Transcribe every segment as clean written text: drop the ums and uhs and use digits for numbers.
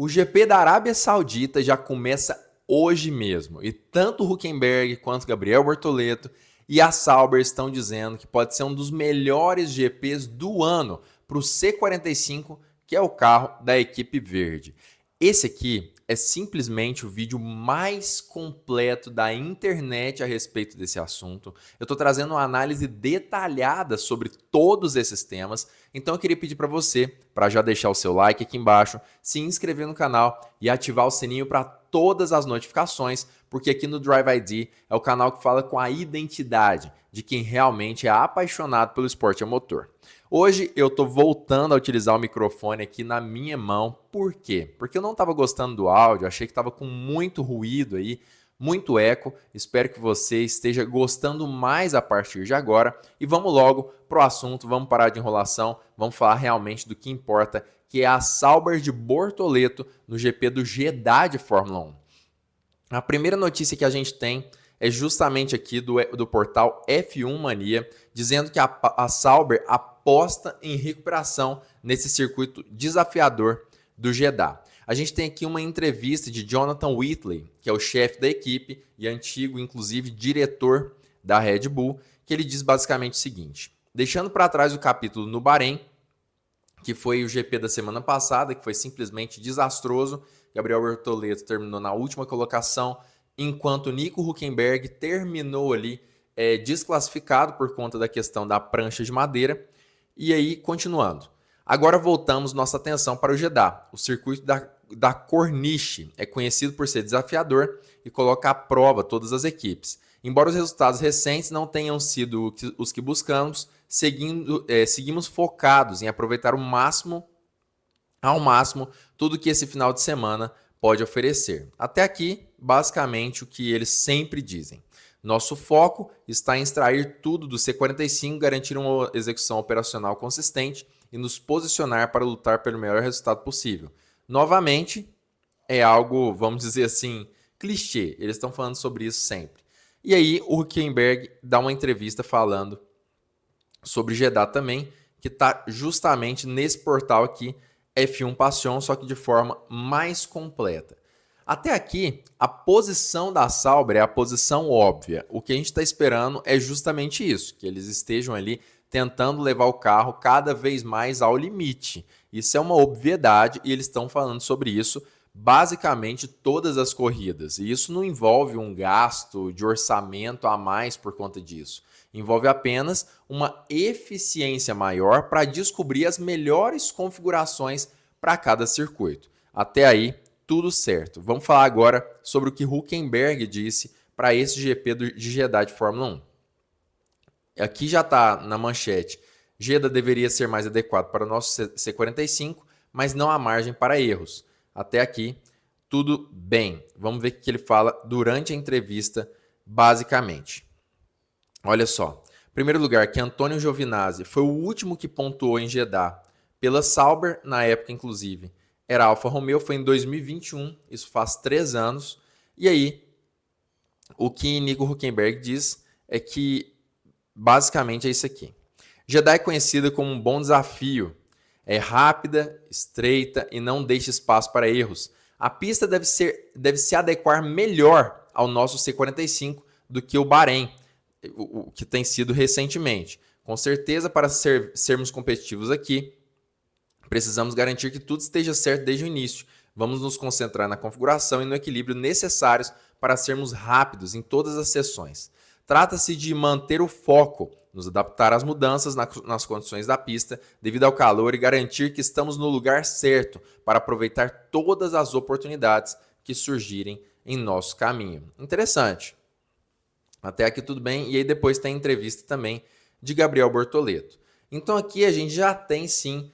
O GP da Arábia Saudita já começa hoje mesmo, e tanto o Hülkenberg quanto o Gabriel Bortoleto e a Sauber estão dizendo que pode ser um dos melhores GPs do ano para o C45, que é o carro da equipe verde. Esse aqui é simplesmente o vídeo mais completo da internet a respeito desse assunto. Eu estou trazendo uma análise detalhada sobre todos esses temas, então eu queria pedir para você, para já deixar o seu like aqui embaixo, se inscrever no canal e ativar o sininho para todas as notificações, porque aqui no Drive ID é o canal que fala com a identidade de quem realmente é apaixonado pelo esporte a motor. Hoje eu estou voltando a utilizar o microfone aqui na minha mão. Por quê? Porque eu não estava gostando do áudio, achei que estava com muito ruído aí, muito eco. Espero que você esteja gostando mais a partir de agora. E vamos logo pro assunto, vamos parar de enrolação, vamos falar realmente do que importa, que é a Sauber de Bortoleto no GP do Jeddah de Fórmula 1. A primeira notícia que a gente tem é justamente aqui do portal F1 Mania, dizendo que a Sauber aposta em recuperação nesse circuito desafiador do Jeddah. A gente tem aqui uma entrevista de Jonathan Whitley, que é o chefe da equipe e antigo, inclusive, diretor da Red Bull, que ele diz basicamente o seguinte: deixando para trás o capítulo no Bahrein, que foi o GP da semana passada, que foi simplesmente desastroso. Gabriel Bortoleto terminou na última colocação, enquanto Nico Hülkenberg terminou ali desclassificado por conta da questão da prancha de madeira. E aí, continuando. Agora voltamos nossa atenção para o Jeddah. O circuito da Corniche é conhecido por ser desafiador e coloca à prova todas as equipes. Embora os resultados recentes não tenham sido os que buscamos, seguimos focados em aproveitar ao máximo tudo que esse final de semana pode oferecer. Até aqui, basicamente, o que eles sempre dizem. Nosso foco está em extrair tudo do C45, garantir uma execução operacional consistente e nos posicionar para lutar pelo melhor resultado possível. Novamente, é algo, vamos dizer assim, clichê. Eles estão falando sobre isso sempre. E aí, o Hülkenberg dá uma entrevista falando sobre Jeddah também, que está justamente nesse portal aqui, F1 Passion, só que de forma mais completa. Até aqui, a posição da Sauber é a posição óbvia. O que a gente está esperando é justamente isso, que eles estejam ali tentando levar o carro cada vez mais ao limite. Isso é uma obviedade e eles estão falando sobre isso basicamente todas as corridas. E isso não envolve um gasto de orçamento a mais por conta disso. Envolve apenas uma eficiência maior para descobrir as melhores configurações para cada circuito. Até aí, tudo certo. Vamos falar agora sobre o que Hülkenberg disse para esse GP de Jeddah de Fórmula 1. Aqui já está na manchete. Jeddah deveria ser mais adequado para o nosso C45, mas não há margem para erros. Até aqui, tudo bem. Vamos ver o que ele fala durante a entrevista, basicamente. Olha só. Em primeiro lugar, que Antonio Giovinazzi foi o último que pontuou em Jeddah, pela Sauber, na época, inclusive. Era Alfa Romeo, foi em 2021, isso faz 3 anos. E aí, o que Nico Hülkenberg diz é que, basicamente, é isso aqui. Jeddah é conhecida como um bom desafio. É rápida, estreita e não deixa espaço para erros. A pista deve se adequar melhor ao nosso C45 do que o Bahrein, o que tem sido recentemente. Com certeza, para sermos competitivos aqui, precisamos garantir que tudo esteja certo desde o início. Vamos nos concentrar na configuração e no equilíbrio necessários para sermos rápidos em todas as sessões. Trata-se de manter o foco, nos adaptar às mudanças nas condições da pista devido ao calor e garantir que estamos no lugar certo para aproveitar todas as oportunidades que surgirem em nosso caminho. Interessante. Até aqui tudo bem. E aí depois tem a entrevista também de Gabriel Bortoleto. Então aqui a gente já tem sim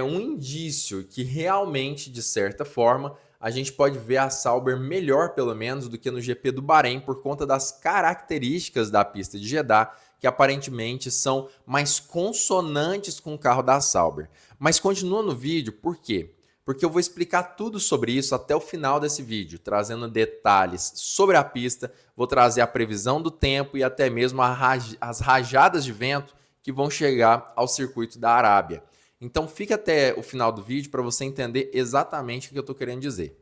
um indício que realmente, de certa forma, a gente pode ver a Sauber melhor, pelo menos, do que no GP do Bahrein, por conta das características da pista de Jeddah, que aparentemente são mais consonantes com o carro da Sauber. Mas continua no vídeo, por quê? Porque eu vou explicar tudo sobre isso até o final desse vídeo, trazendo detalhes sobre a pista, vou trazer a previsão do tempo e até mesmo as rajadas de vento que vão chegar ao circuito da Arábia. Então fica até o final do vídeo para você entender exatamente o que eu estou querendo dizer.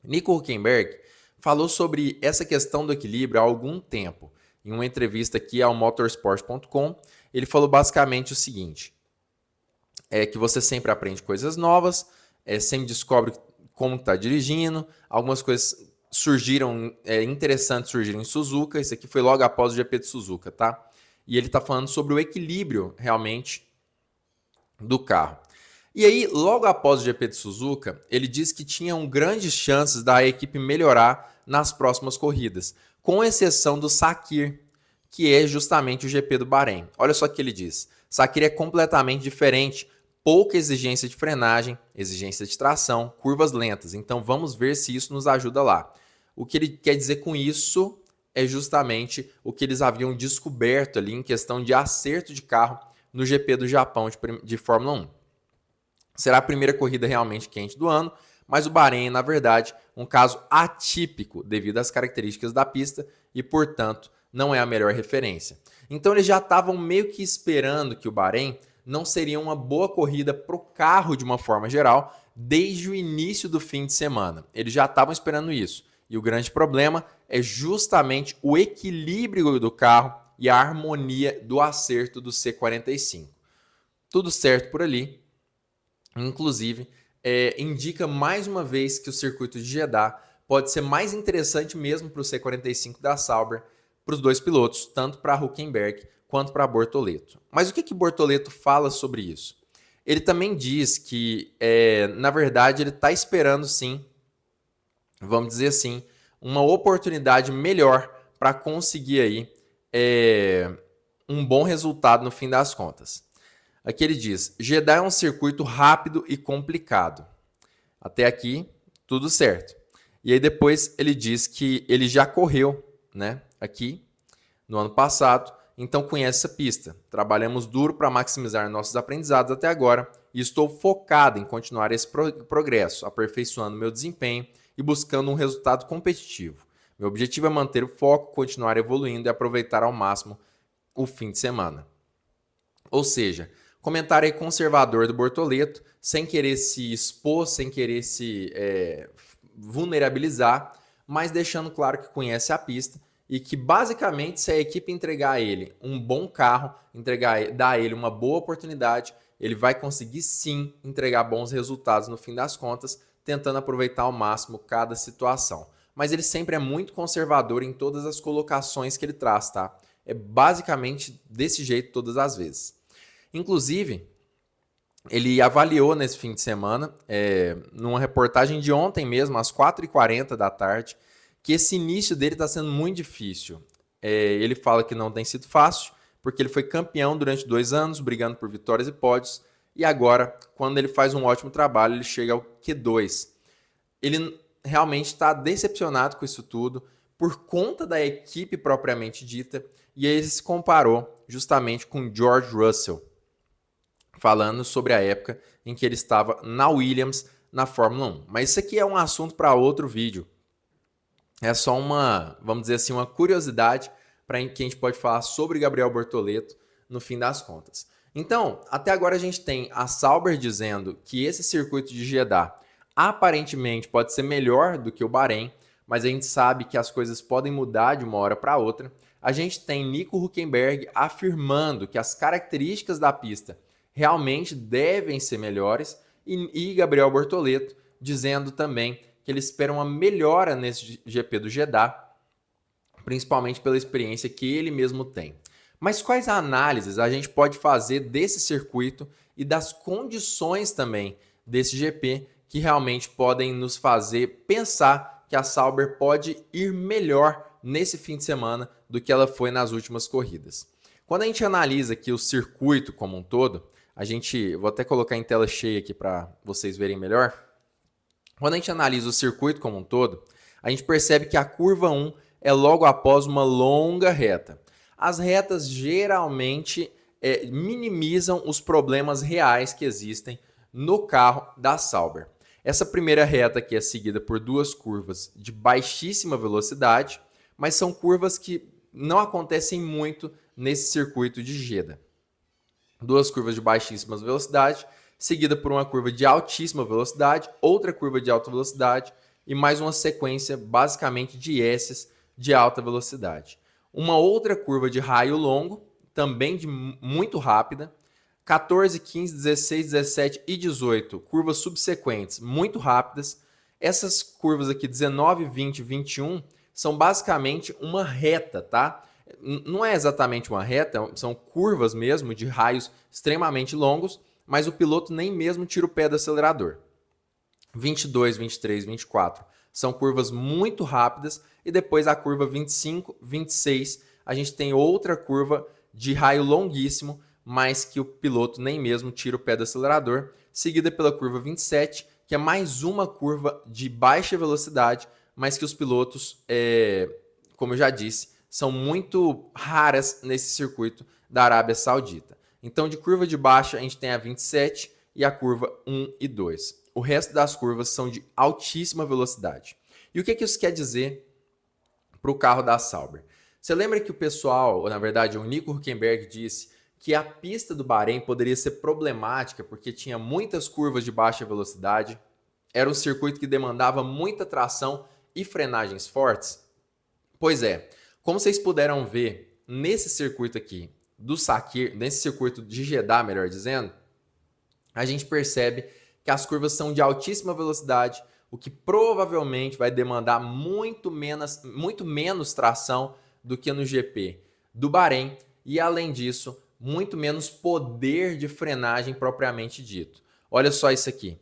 Nico Hülkenberg falou sobre essa questão do equilíbrio há algum tempo. Em uma entrevista aqui ao motorsport.com, ele falou basicamente o seguinte: é que você sempre aprende coisas novas, sempre descobre como está dirigindo, algumas coisas surgiram, interessantes surgiram em Suzuka, isso aqui foi logo após o GP de Suzuka, tá? E ele está falando sobre o equilíbrio realmente do carro. E aí, logo após o GP de Suzuka, ele disse que tinham grandes chances da equipe melhorar nas próximas corridas, com exceção do Sakir, que é justamente o GP do Bahrein. Olha só o que ele diz: Sakir é completamente diferente, pouca exigência de frenagem, exigência de tração, curvas lentas. Então vamos ver se isso nos ajuda lá. O que ele quer dizer com isso é justamente o que eles haviam descoberto ali em questão de acerto de carro no GP do Japão de Fórmula 1. Será a primeira corrida realmente quente do ano, mas o Bahrein, na verdade, um caso atípico devido às características da pista e, portanto, não é a melhor referência. Então eles já estavam meio que esperando que o Bahrein não seria uma boa corrida para o carro de uma forma geral desde o início do fim de semana. Eles já estavam esperando isso. E o grande problema é justamente o equilíbrio do carro e a harmonia do acerto do C45. Tudo certo por ali. Inclusive, indica mais uma vez que o circuito de Jeddah pode ser mais interessante mesmo para o C45 da Sauber, para os dois pilotos, tanto para Hülkenberg quanto para Bortoleto. Mas o que Bortoleto fala sobre isso? Ele também diz que, na verdade, ele está esperando sim, vamos dizer assim, uma oportunidade melhor para conseguir aí um bom resultado no fim das contas. Aqui ele diz: Jeddah é um circuito rápido e complicado. Até aqui, tudo certo. E aí depois ele diz que ele já correu, né, aqui no ano passado, então conhece essa pista. Trabalhamos duro para maximizar nossos aprendizados até agora e estou focado em continuar esse progresso, aperfeiçoando meu desempenho e buscando um resultado competitivo. Meu objetivo é manter o foco, continuar evoluindo e aproveitar ao máximo o fim de semana. Ou seja, comentário aí conservador do Bortoleto, sem querer se expor, sem querer se vulnerabilizar, mas deixando claro que conhece a pista e que basicamente se a equipe entregar a ele um bom carro, dar a ele uma boa oportunidade, ele vai conseguir sim entregar bons resultados no fim das contas, tentando aproveitar ao máximo cada situação. Mas ele sempre é muito conservador em todas as colocações que ele traz, tá? É basicamente desse jeito todas as vezes. Inclusive, ele avaliou nesse fim de semana, numa reportagem de ontem mesmo, às 4h40 da tarde, que esse início dele está sendo muito difícil. Ele fala que não tem sido fácil, porque ele foi campeão durante 2 anos, brigando por vitórias e pódios, e agora, quando ele faz um ótimo trabalho, ele chega ao Q2. Ele realmente está decepcionado com isso tudo, por conta da equipe propriamente dita, e aí ele se comparou justamente com George Russell, falando sobre a época em que ele estava na Williams, na Fórmula 1. Mas isso aqui é um assunto para outro vídeo. É só vamos dizer assim, uma curiosidade para que a gente pode falar sobre Gabriel Bortoleto no fim das contas. Então, até agora a gente tem a Sauber dizendo que esse circuito de Jeddah aparentemente pode ser melhor do que o Bahrein, mas a gente sabe que as coisas podem mudar de uma hora para outra. A gente tem Nico Hülkenberg afirmando que as características da pista realmente devem ser melhores e Gabriel Bortoleto dizendo também que ele espera uma melhora nesse GP do Jeddah, principalmente pela experiência que ele mesmo tem. Mas quais análises a gente pode fazer desse circuito e das condições também desse GP que realmente podem nos fazer pensar que a Sauber pode ir melhor nesse fim de semana do que ela foi nas últimas corridas? Quando a gente analisa aqui o circuito como um todo, vou até colocar em tela cheia aqui para vocês verem melhor. Quando a gente analisa o circuito como um todo, a gente percebe que a curva 1 é logo após uma longa reta. As retas geralmente minimizam os problemas reais que existem no carro da Sauber. Essa primeira reta aqui é seguida por 2 curvas de baixíssima velocidade, mas são curvas que não acontecem muito nesse circuito de Jeddah. duas curvas de baixíssima velocidade, seguida por uma curva de altíssima velocidade, outra curva de alta velocidade e mais uma sequência basicamente de S's de alta velocidade. Uma outra curva de raio longo, também muito rápida, 14, 15, 16, 17 e 18, curvas subsequentes muito rápidas. Essas curvas aqui, 19, 20 e 21, são basicamente uma reta, tá? Não é exatamente uma reta, são curvas mesmo de raios extremamente longos, mas o piloto nem mesmo tira o pé do acelerador. 22, 23, 24 são curvas muito rápidas e depois a curva 25, 26, a gente tem outra curva de raio longuíssimo, mas que o piloto nem mesmo tira o pé do acelerador, seguida pela curva 27, que é mais uma curva de baixa velocidade, mas que os pilotos, como eu já disse, são muito raras nesse circuito da Arábia Saudita. Então, de curva de baixa, a gente tem a 27 e a curva 1 e 2. O resto das curvas são de altíssima velocidade. E o que isso quer dizer para o carro da Sauber? Você lembra que o pessoal, ou na verdade o Nico Hülkenberg disse que a pista do Bahrein poderia ser problemática porque tinha muitas curvas de baixa velocidade, era um circuito que demandava muita tração e frenagens fortes? Pois é, como vocês puderam ver nesse circuito aqui do Sakir, nesse circuito de Jeddah, melhor dizendo, a gente percebe que as curvas são de altíssima velocidade, o que provavelmente vai demandar muito menos tração do que no GP do Bahrein e, além disso, muito menos poder de frenagem propriamente dito. Olha só isso aqui.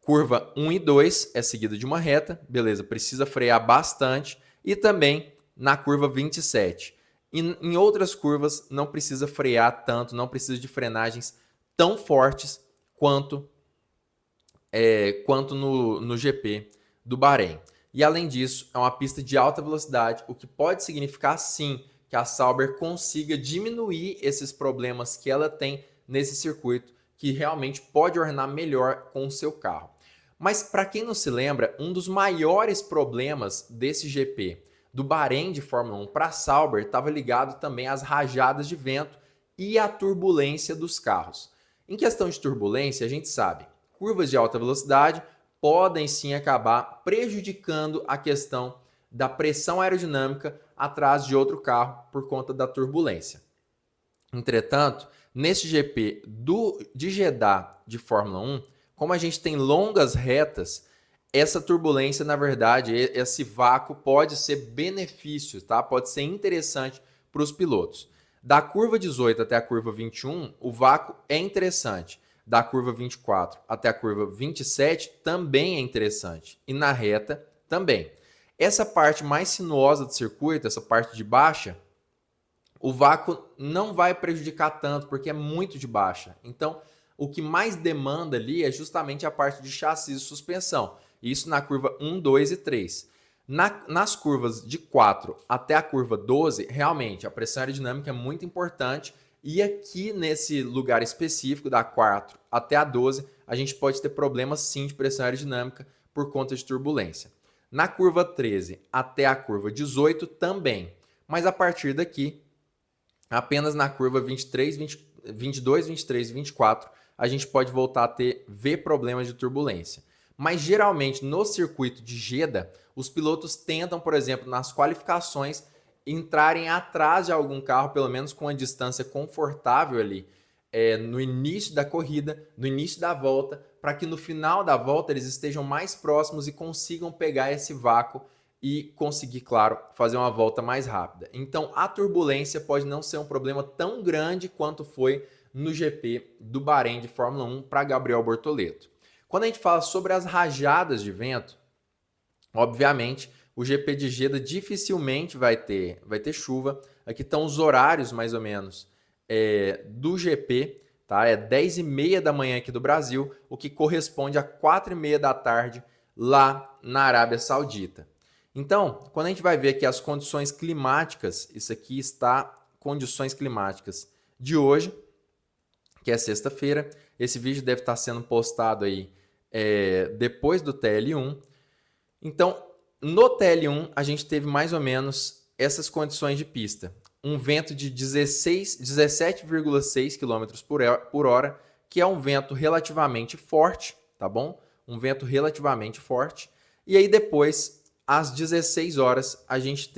Curva 1 e 2 é seguida de uma reta, beleza, precisa frear bastante, e também na curva 27. E em outras curvas não precisa frear tanto, não precisa de frenagens tão fortes quanto no GP do Bahrein. E além disso, é uma pista de alta velocidade, o que pode significar sim que a Sauber consiga diminuir esses problemas que ela tem nesse circuito, que realmente pode ornar melhor com o seu carro. Mas para quem não se lembra, um dos maiores problemas desse GP do Bahrein de Fórmula 1 para a Sauber estava ligado também às rajadas de vento e à turbulência dos carros. Em questão de turbulência, a gente sabe, curvas de alta velocidade podem sim acabar prejudicando a questão da pressão aerodinâmica atrás de outro carro por conta da turbulência. Entretanto, nesse GP de Jeddah de Fórmula 1, como a gente tem longas retas, essa turbulência, na verdade, esse vácuo pode ser benefício, tá? Pode ser interessante para os pilotos. Da curva 18 até a curva 21, o vácuo é interessante. Da curva 24 até a curva 27 também é interessante. E na reta também. Essa parte mais sinuosa do circuito, essa parte de baixa, o vácuo não vai prejudicar tanto, porque é muito de baixa. Então, o que mais demanda ali é justamente a parte de chassi e suspensão. Isso na curva 1, 2 e 3. Nas curvas de 4 até a curva 12, realmente, a pressão aerodinâmica é muito importante. E aqui nesse lugar específico, da 4 até a 12, a gente pode ter problemas sim de pressão aerodinâmica por conta de turbulência. Na curva 13 até a curva 18 também. Mas a partir daqui, apenas na curva 23, 22, 23 e 24, a gente pode voltar a ver problemas de turbulência. Mas geralmente no circuito de Jeddah, os pilotos tentam, por exemplo, nas qualificações, entrarem atrás de algum carro, pelo menos com uma distância confortável ali, no início da corrida, no início da volta, para que no final da volta eles estejam mais próximos e consigam pegar esse vácuo e conseguir, claro, fazer uma volta mais rápida. Então, a turbulência pode não ser um problema tão grande quanto foi no GP do Bahrein de Fórmula 1 para Gabriel Bortoleto. Quando a gente fala sobre as rajadas de vento, obviamente, o GP de Jeddah dificilmente vai ter chuva. Aqui estão os horários, mais ou menos, do GP. Tá? É 10h30 da manhã aqui do Brasil, o que corresponde a 4h30 da tarde lá na Arábia Saudita. Então, quando a gente vai ver aqui as condições climáticas, isso aqui está condições climáticas de hoje, que é sexta-feira. Esse vídeo deve estar sendo postado aí depois do TL1. Então, no TL1, a gente teve mais ou menos essas condições de pista. um vento de 17,6 km por hora, que é um vento relativamente forte, tá bom? Um vento relativamente forte. E aí depois, às 16 horas, a gente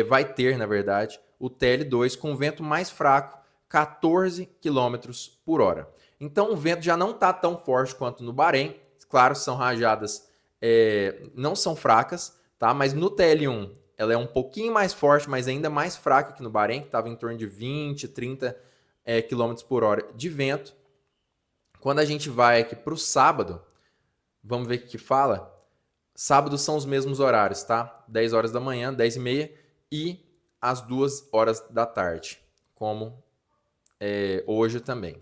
vai ter, na verdade, o TL2 com vento mais fraco, 14 km por hora. Então o vento já não está tão forte quanto no Bahrein. Claro, são rajadas, não são fracas, tá? Mas no TL1 ela é um pouquinho mais forte, mas ainda mais fraca que no Bahrein, que estava em torno de 20, 30 km por hora de vento. Quando a gente vai aqui para o sábado, vamos ver o que fala. Sábado são os mesmos horários, tá? 10 horas da manhã, 10h30 e às 2 horas da tarde, como hoje também.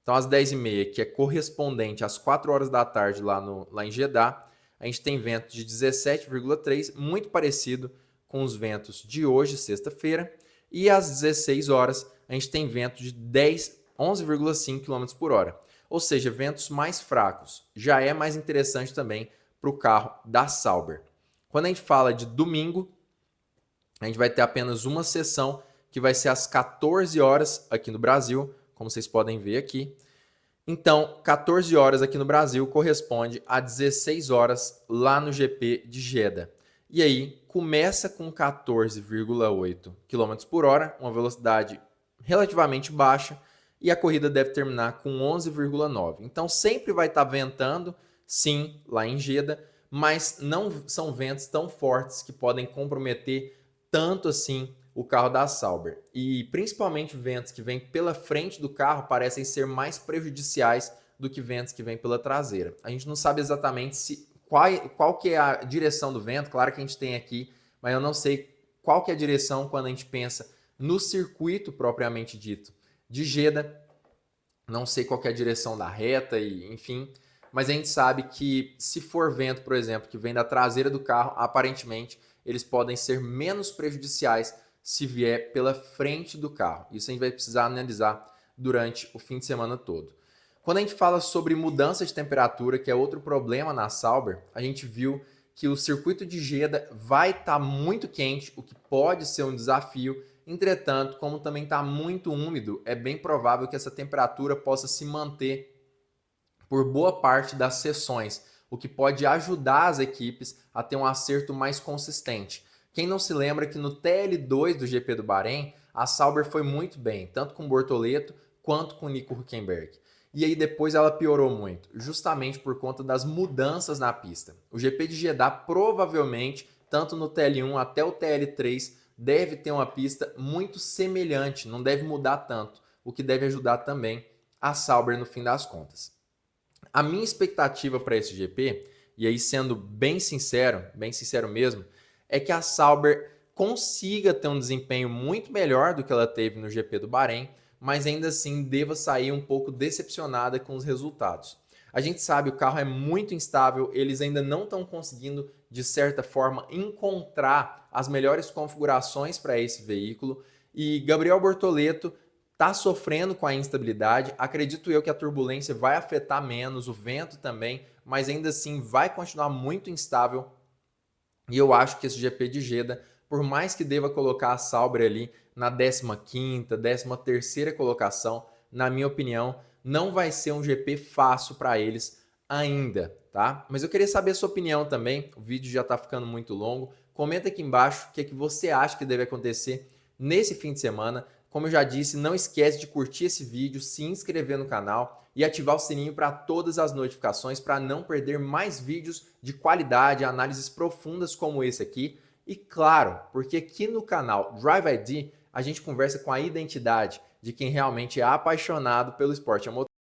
Então, às 10h30, que é correspondente às 4 horas da tarde lá em Jeddah, a gente tem vento de 17,3, muito parecido com os ventos de hoje, sexta-feira. E às 16 horas, a gente tem vento de 11,5 km por hora. Ou seja, ventos mais fracos. Já é mais interessante também para o carro da Sauber. Quando a gente fala de domingo, a gente vai ter apenas uma sessão, que vai ser às 14 horas aqui no Brasil, como vocês podem ver aqui. Então, 14 horas aqui no Brasil corresponde a 16 horas lá no GP de Jeddah. E aí, começa com 14,8 km por hora, uma velocidade relativamente baixa, e a corrida deve terminar com 11,9. Então, sempre vai estar ventando, sim, lá em Jeddah, mas não são ventos tão fortes que podem comprometer tanto assim o carro da Sauber. E principalmente ventos que vêm pela frente do carro parecem ser mais prejudiciais do que ventos que vêm pela traseira. A gente não sabe exatamente qual que é a direção do vento, claro que a gente tem aqui, mas eu não sei qual que é a direção quando a gente pensa no circuito propriamente dito de Jeddah. Não sei qual que é a direção da reta e enfim, mas a gente sabe que se for vento, por exemplo, que vem da traseira do carro, aparentemente eles podem ser menos prejudiciais se vier pela frente do carro. Isso a gente vai precisar analisar durante o fim de semana todo. Quando a gente fala sobre mudança de temperatura, que é outro problema na Sauber, a gente viu que o circuito de Jeddah vai estar muito quente, o que pode ser um desafio. Entretanto, como também está muito úmido, é bem provável que essa temperatura possa se manter por boa parte das sessões, o que pode ajudar as equipes a ter um acerto mais consistente. Quem não se lembra que no TL2 do GP do Bahrein, a Sauber foi muito bem, tanto com o Bortoleto quanto com o Nico Hülkenberg. E aí depois ela piorou muito, justamente por conta das mudanças na pista. O GP de Jeddah provavelmente, tanto no TL1 até o TL3, deve ter uma pista muito semelhante, não deve mudar tanto, o que deve ajudar também a Sauber no fim das contas. A minha expectativa para esse GP, e aí sendo bem sincero mesmo, é que a Sauber consiga ter um desempenho muito melhor do que ela teve no GP do Bahrein, mas ainda assim deva sair um pouco decepcionada com os resultados. A gente sabe, o carro é muito instável, eles ainda não estão conseguindo, de certa forma, encontrar as melhores configurações para esse veículo, e Gabriel Bortoleto está sofrendo com a instabilidade. Acredito eu que a turbulência vai afetar menos, o vento também, mas ainda assim vai continuar muito instável. E eu acho que esse GP de Jeddah, por mais que deva colocar a Sauber ali na 15ª, 13ª colocação, na minha opinião, não vai ser um GP fácil para eles ainda, tá? Mas eu queria saber a sua opinião também, o vídeo já está ficando muito longo. Comenta aqui embaixo o que você acha que deve acontecer nesse fim de semana. Como eu já disse, não esquece de curtir esse vídeo, se inscrever no canal e ativar o sininho para todas as notificações para não perder mais vídeos de qualidade, análises profundas como esse aqui. E claro, porque aqui no canal Drive ID a gente conversa com a identidade de quem realmente é apaixonado pelo esporte a motor.